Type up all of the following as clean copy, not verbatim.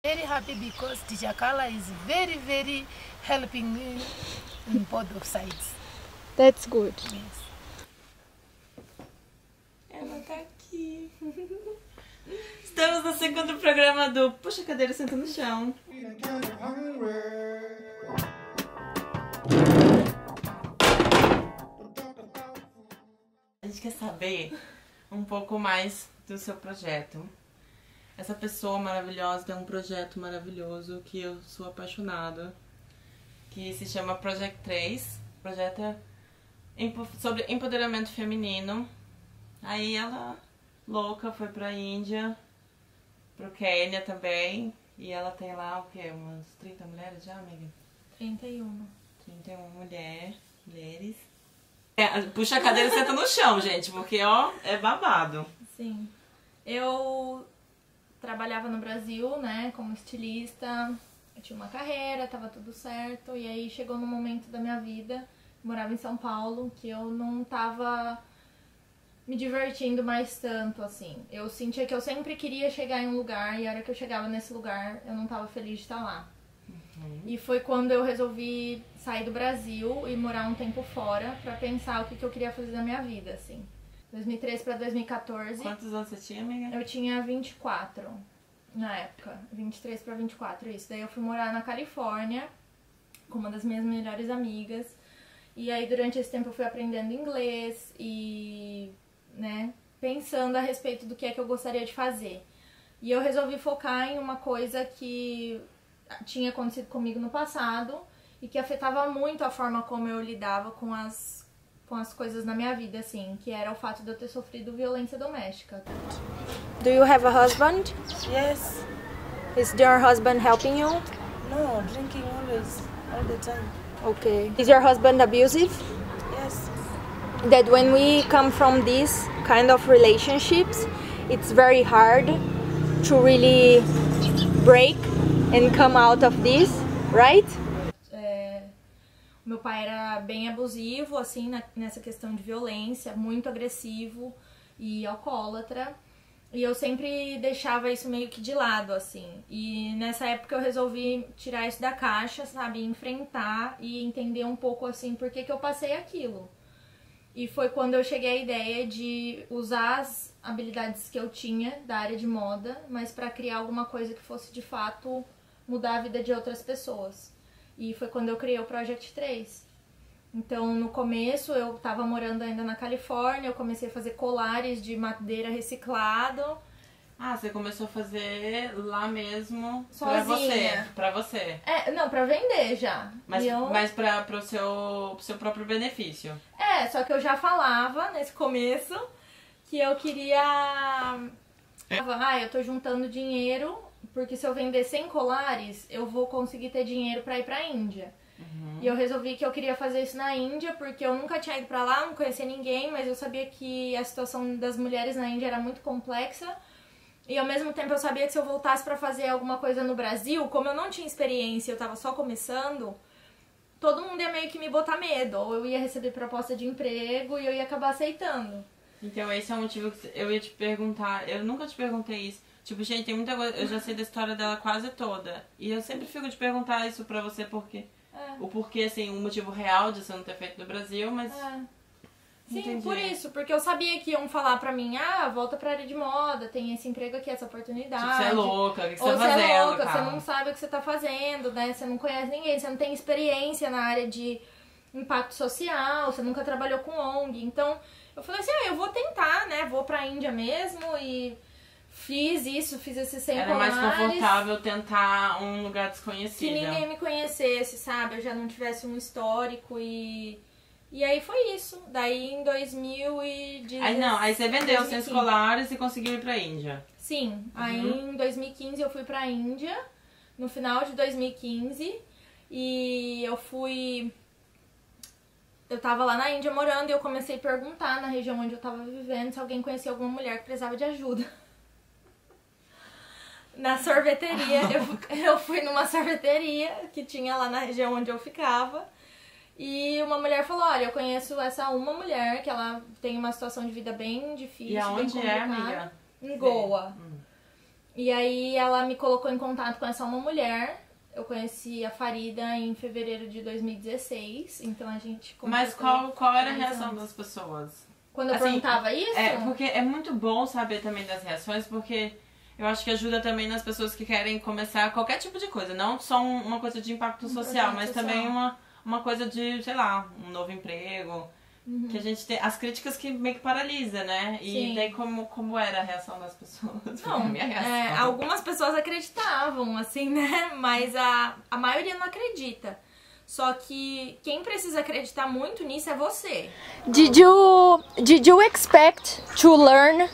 Very happy because Teacher Carla is very, very helping me in both of sides. That's good. Yes. Ela tá aqui. Estamos no segundo programa do Puxa a Cadeira, Senta no Chão. A gente quer saber um pouco mais do seu projeto. Essa pessoa maravilhosa tem um projeto maravilhoso que eu sou apaixonada, que se chama Project 3. O projeto é sobre empoderamento feminino. Aí ela, louca, foi pra Índia, pro Quênia também. E ela tem lá, o quê? Umas 30 mulheres já, amiga? 31. 31 mulheres. Puxa a cadeira e senta no chão, gente, porque, ó, é babado. Sim. Eu trabalhava no Brasil, né, como estilista. Eu tinha uma carreira, tava tudo certo. E aí chegou num momento da minha vida, morava em São Paulo, que eu não tava me divertindo mais tanto, assim. Eu sentia que eu sempre queria chegar em um lugar e a hora que eu chegava nesse lugar, eu não tava feliz de estar lá. E foi quando eu resolvi sair do Brasil e morar um tempo fora pra pensar o que eu queria fazer na minha vida, assim. 2013 pra 2014. Quantos anos você tinha, amiga? Eu tinha 24 na época. 23 pra 24, isso. Daí eu fui morar na Califórnia com uma das minhas melhores amigas. E aí durante esse tempo eu fui aprendendo inglês e, né, pensando a respeito do que é que eu gostaria de fazer. E eu resolvi focar em uma coisa que tinha acontecido comigo no passado e que afetava muito a forma como eu lidava com as coisas na minha vida, assim, que era o fato de eu ter sofrido violência doméstica. Do you have a husband? Yes. Is your husband helping you? No, drinking always, all the time. Okay. Is your husband abusive? Yes. That when we come from these kind of relationships, it's very hard to really break and come out of this, right? Meu pai era bem abusivo, assim, nessa questão de violência, muito agressivo e alcoólatra. E eu sempre deixava isso meio que de lado, assim. E nessa época eu resolvi tirar isso da caixa, sabe? Enfrentar e entender um pouco, assim, por que eu passei aquilo. E foi quando eu cheguei à ideia de usar as habilidades que eu tinha da área de moda, mas para criar alguma coisa que fosse, de fato, mudar a vida de outras pessoas. E foi quando eu criei o Project 3. Então, no começo, eu estava morando ainda na Califórnia, eu comecei a fazer colares de madeira reciclado. Ah, você começou a fazer lá mesmo Sozinha. pra você. Não, pra vender já. Mas pro seu próprio benefício. Só que eu já falava nesse começo que eu queria... eu tô juntando dinheiro, porque se eu vender 100 colares, eu vou conseguir ter dinheiro pra ir pra Índia. E eu resolvi que eu queria fazer isso na Índia, porque eu nunca tinha ido pra lá, não conhecia ninguém, mas eu sabia que a situação das mulheres na Índia era muito complexa. E ao mesmo tempo eu sabia que se eu voltasse pra fazer alguma coisa no Brasil, como eu não tinha experiência, eu tava só começando, todo mundo ia meio que me botar medo. Ou eu ia receber proposta de emprego e eu ia acabar aceitando. Então esse é o motivo que eu ia te perguntar, eu nunca te perguntei isso. Tipo, gente, tem muita coisa, eu já sei da história dela quase toda. E eu sempre fico de perguntar isso pra você, porque... O porquê, assim, o motivo real de você não ter feito no Brasil, mas... Sim, entendi. por isso, porque eu sabia que iam falar pra mim, volta pra área de moda, tem esse emprego aqui, essa oportunidade. Tipo, você é louca, o que você Ou tá você fazendo, é louca, cara? você não sabe o que você tá fazendo, né? Você não conhece ninguém, você não tem experiência na área de impacto social, você nunca trabalhou com ONG. Então, eu falei assim, eu vou tentar, né? Vou pra Índia mesmo e... Fiz esses 100 Era mais colares, confortável tentar um lugar desconhecido. que ninguém me conhecesse, sabe? Eu já não tivesse um histórico e aí foi isso. Daí em 2010... Aí você vendeu os 100 colares e conseguiu ir pra Índia. Sim, aí em 2015 eu fui pra Índia, no final de 2015, e eu tava lá na Índia morando e eu comecei a perguntar na região onde eu tava vivendo se alguém conhecia alguma mulher que precisava de ajuda. Na sorveteria, eu fui numa sorveteria que tinha lá na região onde eu ficava. E uma mulher falou, olha, eu conheço uma mulher que ela tem uma situação de vida bem difícil, E aonde bem é, complicada. amiga? Em Goa. E aí ela me colocou em contato com essa uma mulher. Eu conheci a Farida em fevereiro de 2016, então a gente... Mas qual era a reação das pessoas? Quando eu perguntava isso? Porque é muito bom saber também das reações, porque eu acho que ajuda também nas pessoas que querem começar qualquer tipo de coisa. Não só uma coisa de impacto social, mas também uma coisa de, sei lá, um novo emprego. Que a gente tem as críticas que meio que paralisa, né? E daí como era a reação das pessoas? Não, minha reação. algumas pessoas acreditavam, assim, né? Mas a maioria não acredita. Só que quem precisa acreditar muito nisso é você. Did you expect to learn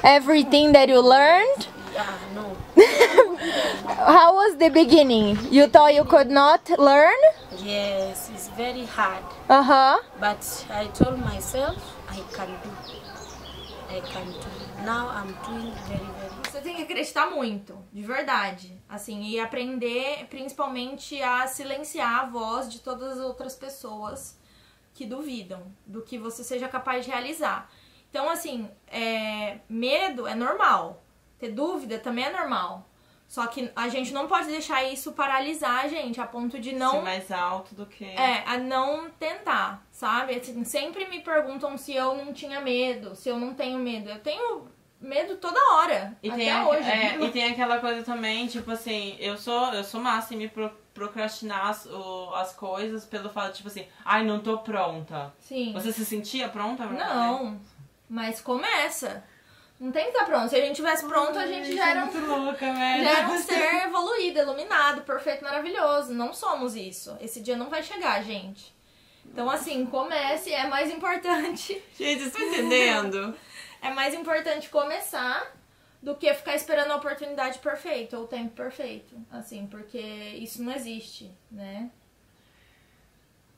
everything that you learned? Yeah, no. How was the beginning? You thought you could not learn? Yes, it's very hard. But I told myself I can do. I can do. Now I'm doing very, very. Você tem que acreditar muito, de verdade. Assim, e aprender principalmente a silenciar a voz de todas as outras pessoas que duvidam do que você seja capaz de realizar. Então, assim, medo é normal. Ter dúvida também é normal. Só que a gente não pode deixar isso paralisar a gente, a ponto de não... Ser mais alto do que... a não tentar, sabe? Assim, sempre me perguntam se eu não tinha medo, se eu não tenho medo. Eu tenho medo toda hora, até hoje. E tem aquela coisa também, tipo assim, eu sou massa em me procrastinar as coisas pelo fato, tipo assim, ai, não tô pronta. Sim. Você se sentia pronta? Não, mas começa. Não tem que estar pronto. Se a gente tivesse pronto, a gente já era muito louca, velho. Já era um ser evoluído, iluminado, perfeito, maravilhoso. Não somos isso. Esse dia não vai chegar, gente. Então, assim, comece, é mais importante. Gente, vocês estão entendendo? É mais importante começar do que ficar esperando a oportunidade perfeita ou o tempo perfeito. Assim, porque isso não existe, né?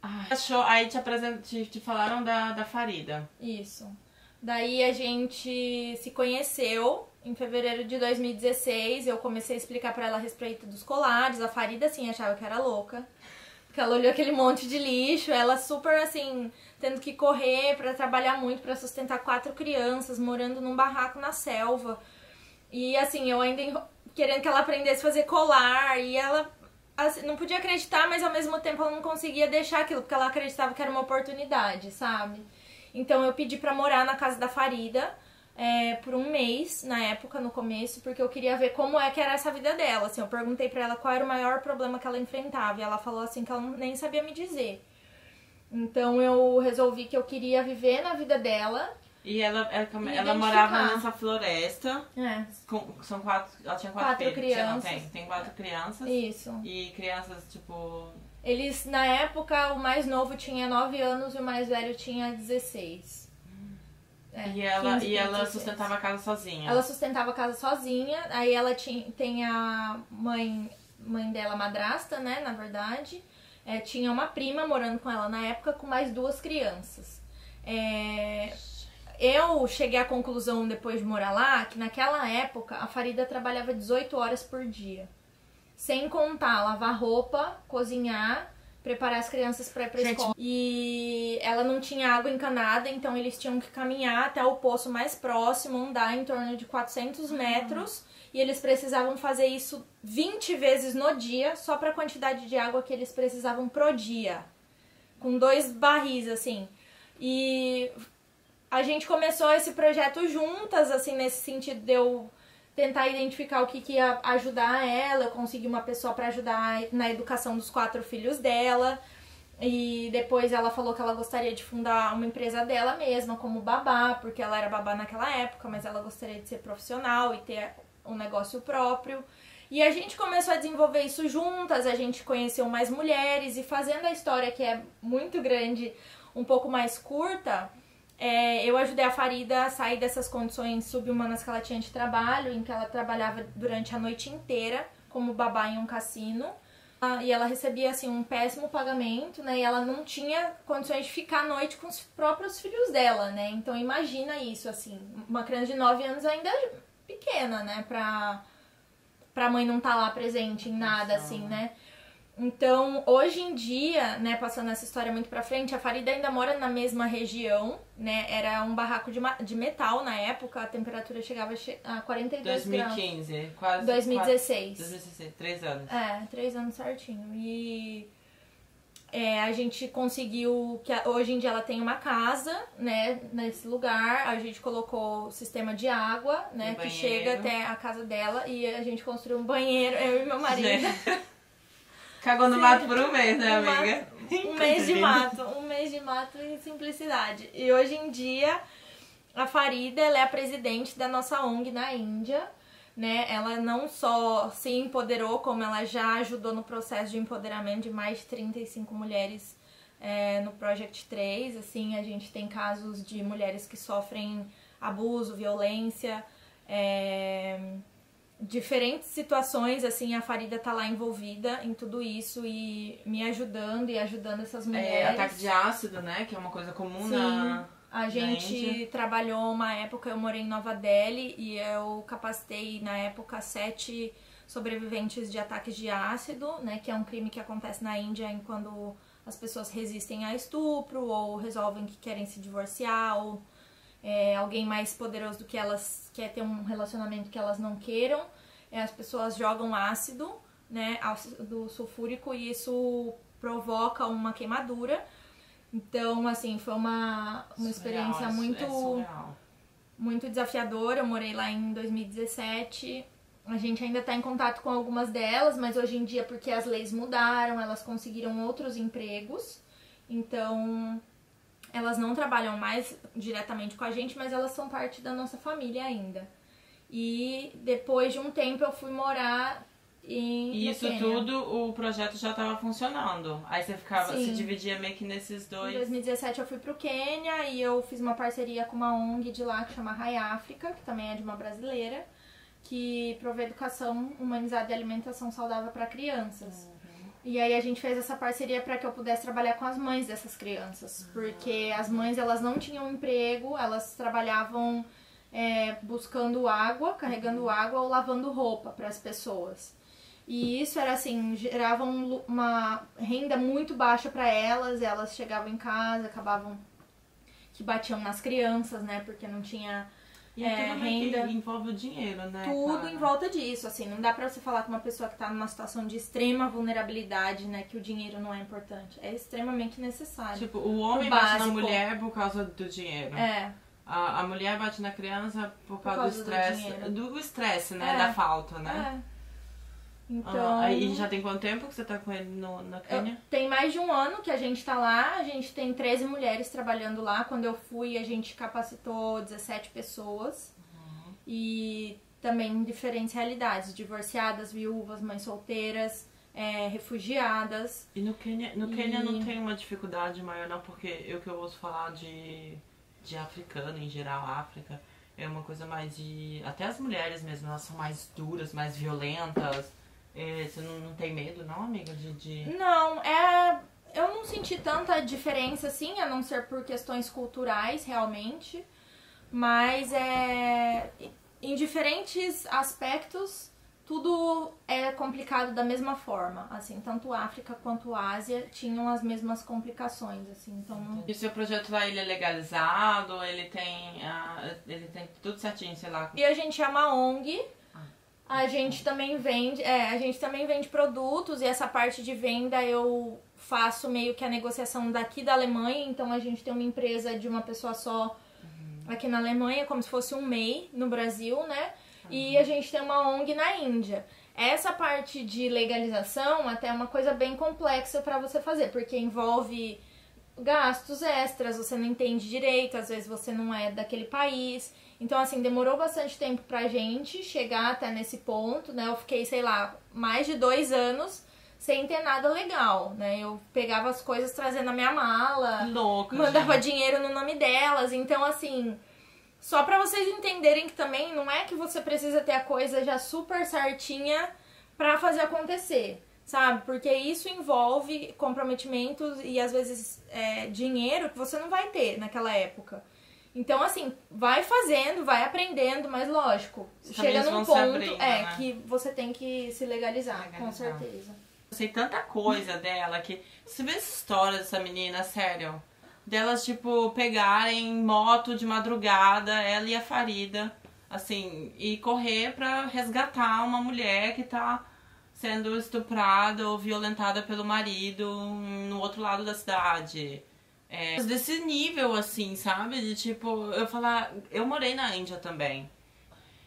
Aí te falaram da Farida. Isso. Daí a gente se conheceu em fevereiro de 2016. Eu comecei a explicar pra ela a respeito dos colares. A Farida, assim, achava que era louca. Porque ela olhou aquele monte de lixo. Ela super, assim, tendo que correr pra trabalhar muito, pra sustentar 4 crianças, morando num barraco na selva. E, assim, eu ainda querendo que ela aprendesse a fazer colar. E ela, assim, não podia acreditar, mas ao mesmo tempo ela não conseguia deixar aquilo, porque ela acreditava que era uma oportunidade, sabe? Então eu pedi pra morar na casa da Farida por um mês, na época, no começo, porque eu queria ver como é que era essa vida dela. Assim, eu perguntei pra ela qual era o maior problema que ela enfrentava, e ela falou assim que ela nem sabia me dizer. Então eu resolvi que eu queria viver na vida dela. E ela morava nessa floresta. São 4. Ela tinha 4 filhos. Crianças. Tem 4 crianças. Isso. E crianças, tipo... Eles, na época, o mais novo tinha 9 anos e o mais velho tinha 16. E ela sustentava a casa sozinha? Ela sustentava a casa sozinha. Aí ela tem a mãe dela, madrasta, né, na verdade. Tinha uma prima morando com ela na época, com mais 2 crianças. Eu cheguei à conclusão, depois de morar lá, que naquela época a Farida trabalhava 18 horas por dia. Sem contar lavar roupa, cozinhar, preparar as crianças para ir pra escola. E ela não tinha água encanada, então eles tinham que caminhar até o poço mais próximo, andar em torno de 400 metros. E eles precisavam fazer isso 20 vezes no dia, só para a quantidade de água que eles precisavam pro dia. Com 2 barris, assim. E a gente começou esse projeto juntas, assim, nesse sentido de eu tentar identificar o que ia ajudar ela. Eu consegui uma pessoa para ajudar na educação dos 4 filhos dela. E depois ela falou que ela gostaria de fundar uma empresa dela mesma, como babá, porque ela era babá naquela época, mas ela gostaria de ser profissional e ter um negócio próprio. E a gente começou a desenvolver isso juntas, a gente conheceu mais mulheres, e fazendo a história, que é muito grande, um pouco mais curta, eu ajudei a Farida a sair dessas condições subhumanas que ela tinha de trabalho, em que ela trabalhava durante a noite inteira como babá em um cassino. E ela recebia, assim, um péssimo pagamento, né? E ela não tinha condições de ficar à noite com os próprios filhos dela, né? Então imagina isso, assim, uma criança de 9 anos ainda é pequena, né? Pra mãe não estar lá presente em nada, assim, né? Então, hoje em dia, né, passando essa história muito pra frente, a Farida ainda mora na mesma região, né? Era um barraco de metal na época, a temperatura chegava a 42 graus. 2015, quase. 2016. 2016, 3 anos. 3 anos certinho. E a gente conseguiu que hoje em dia ela tem uma casa, né, nesse lugar. A gente colocou o sistema de água, né, que chega até a casa dela, e a gente construiu um banheiro, eu e meu marido. Cagou no mato por um mês, né, amiga? Um mês de mato e simplicidade. E hoje em dia, a Farida, ela é a presidente da nossa ONG na Índia, né? Ela não só se empoderou, como ela já ajudou no processo de empoderamento de mais de 35 mulheres no Project 3. Assim, a gente tem casos de mulheres que sofrem abuso, violência, diferentes situações, assim, a Farida tá lá envolvida em tudo isso e me ajudando e ajudando essas mulheres. Ataque de ácido, né? Que é uma coisa comum. Sim. A gente trabalhou uma época, eu morei em Nova Delhi e eu capacitei na época 7 sobreviventes de ataques de ácido, né? Que é um crime que acontece na Índia quando as pessoas resistem a estupro ou resolvem que querem se divorciar ou alguém mais poderoso do que elas quer ter um relacionamento que elas não queiram. As pessoas jogam ácido, né, ácido sulfúrico, e isso provoca uma queimadura. Então, assim, foi uma experiência muito desafiadora. Eu morei lá em 2017. A gente ainda está em contato com algumas delas, mas hoje em dia, porque as leis mudaram, elas conseguiram outros empregos. Então, elas não trabalham mais diretamente com a gente, mas elas são parte da nossa família ainda. E depois de um tempo eu fui morar E isso tudo, o projeto já estava funcionando. Aí você ficava, se dividia meio que nesses dois. Em 2017 eu fui pro Quênia e eu fiz uma parceria com uma ONG de lá que chama Rai África, que também é de uma brasileira, que provê educação humanizada e alimentação saudável para crianças. E aí a gente fez essa parceria para que eu pudesse trabalhar com as mães dessas crianças, porque as mães, elas não tinham emprego, elas trabalhavam buscando água, carregando água ou lavando roupa para as pessoas. E isso era assim, gerava uma renda muito baixa para elas chegavam em casa, acabavam que batiam nas crianças, né, porque não tinha renda. Que envolve o dinheiro, né? Tudo em volta disso, assim, não dá pra você falar com uma pessoa que tá numa situação de extrema vulnerabilidade, né, que o dinheiro não é importante. É extremamente necessário. Tipo, o homem bate na mulher por causa do dinheiro. A mulher bate na criança por causa do estresse. Do estresse, né? Da falta, né? Então... Aí já tem quanto tempo que você tá com ele na Quênia? Tem mais de um ano que a gente tá lá, a gente tem 13 mulheres trabalhando lá. Quando eu fui, a gente capacitou 17 pessoas. E também em diferentes realidades, divorciadas, viúvas, mães solteiras, refugiadas. E no Quênia não tem uma dificuldade maior não, porque o que eu ouço falar de africano, em geral, África, é uma coisa mais de... Até as mulheres mesmo, elas são mais duras, mais violentas. Você não tem medo, não, amiga? Não, eu não senti tanta diferença, assim, a não ser por questões culturais, realmente. Mas em diferentes aspectos, tudo é complicado da mesma forma. Assim, tanto África quanto Ásia tinham as mesmas complicações, assim. Então... E o seu projeto lá, ele é legalizado? Ele tem tudo certinho, sei lá? E a gente é uma ONG. A gente também vende produtos, e essa parte de venda eu faço meio que a negociação daqui da Alemanha. Então a gente tem uma empresa de uma pessoa só aqui na Alemanha, como se fosse um MEI no Brasil, né? E a gente tem uma ONG na Índia. Essa parte de legalização até é uma coisa bem complexa para você fazer, porque envolve gastos extras, você não entende direito, às vezes você não é daquele país. Então, assim, demorou bastante tempo pra gente chegar até nesse ponto, né? Eu fiquei, sei lá, mais de 2 anos sem ter nada legal, né? Eu pegava as coisas trazendo na minha mala, mandava dinheiro no nome delas. Então, assim, só pra vocês entenderem que também não é que você precisa ter a coisa já super certinha pra fazer acontecer, sabe? Porque isso envolve comprometimentos e, às vezes, dinheiro que você não vai ter naquela época. Então, assim, vai fazendo, vai aprendendo, mas lógico, chega num ponto abrindo, né? que você tem que se legalizar, com certeza. Eu sei tanta coisa dela que... Você vê essa história dessa menina, sério? Delas, tipo, pegarem moto de madrugada, ela e a Farida, assim, e correr pra resgatar uma mulher que tá sendo estuprada ou violentada pelo marido no outro lado da cidade. Desse nível, assim, sabe? De tipo, eu morei na Índia também.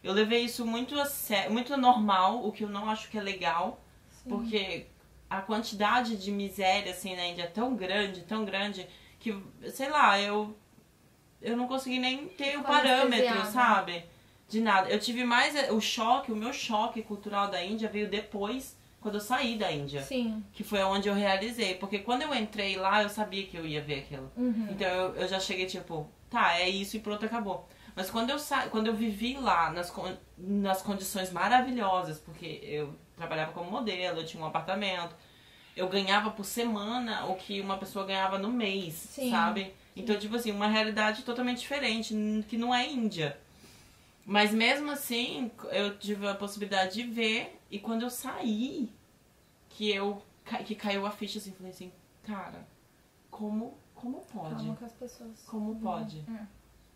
Eu levei isso muito a sério, muito normal, o que eu não acho que é legal. Sim. Porque a quantidade de miséria, assim, na Índia é tão grande, que, sei lá, eu não consegui nem ter o parâmetro, sabe? De nada. Eu tive mais o meu choque cultural da Índia veio depois, quando eu saí da Índia. Sim. Que foi onde eu realizei. Porque quando eu entrei lá, eu sabia que eu ia ver aquilo. Uhum. Então eu já cheguei tipo, tá, é isso e pronto, acabou. Mas quando eu vivi lá, nas condições maravilhosas, porque eu trabalhava como modelo, eu tinha um apartamento, eu ganhava por semana o que uma pessoa ganhava no mês, sim, sabe? Então, tipo assim, uma realidade totalmente diferente, que não é Índia. Mas mesmo assim, eu tive a possibilidade de ver, e quando eu saí, que caiu a ficha, assim, falei assim, cara, como pode? Calma com as pessoas. Como pode?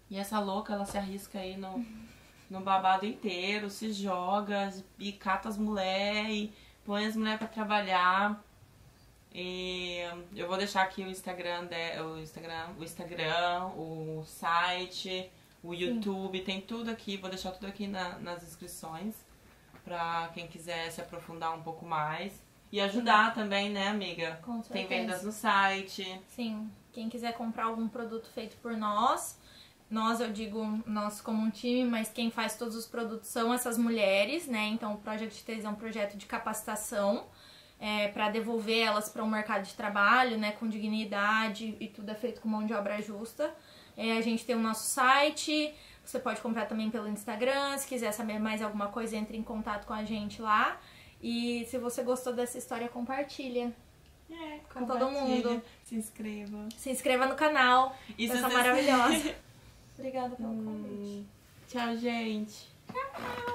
E essa louca, ela se arrisca aí no babado inteiro, se joga e cata as mulheres e põe as mulheres pra trabalhar. E eu vou deixar aqui o Instagram, o site, o YouTube, tem tudo aqui, vou deixar tudo aqui nas inscrições pra quem quiser se aprofundar um pouco mais. E ajudar também, né, amiga? Com certeza. Tem vendas no site. Sim, quem quiser comprar algum produto feito por nós, eu digo nós como um time, mas quem faz todos os produtos são essas mulheres, né? Então o Project Tez é um projeto de capacitação para devolver elas para o mercado de trabalho, né? Com dignidade, e tudo é feito com mão de obra justa. A gente tem o nosso site, você pode comprar também pelo Instagram, se quiser saber mais alguma coisa, entre em contato com a gente lá. E se você gostou dessa história, compartilha. Com todo mundo. Se inscreva. Se inscreva no canal. Essa maravilhosa. Obrigada pelo convite. Tchau, gente. Tchau.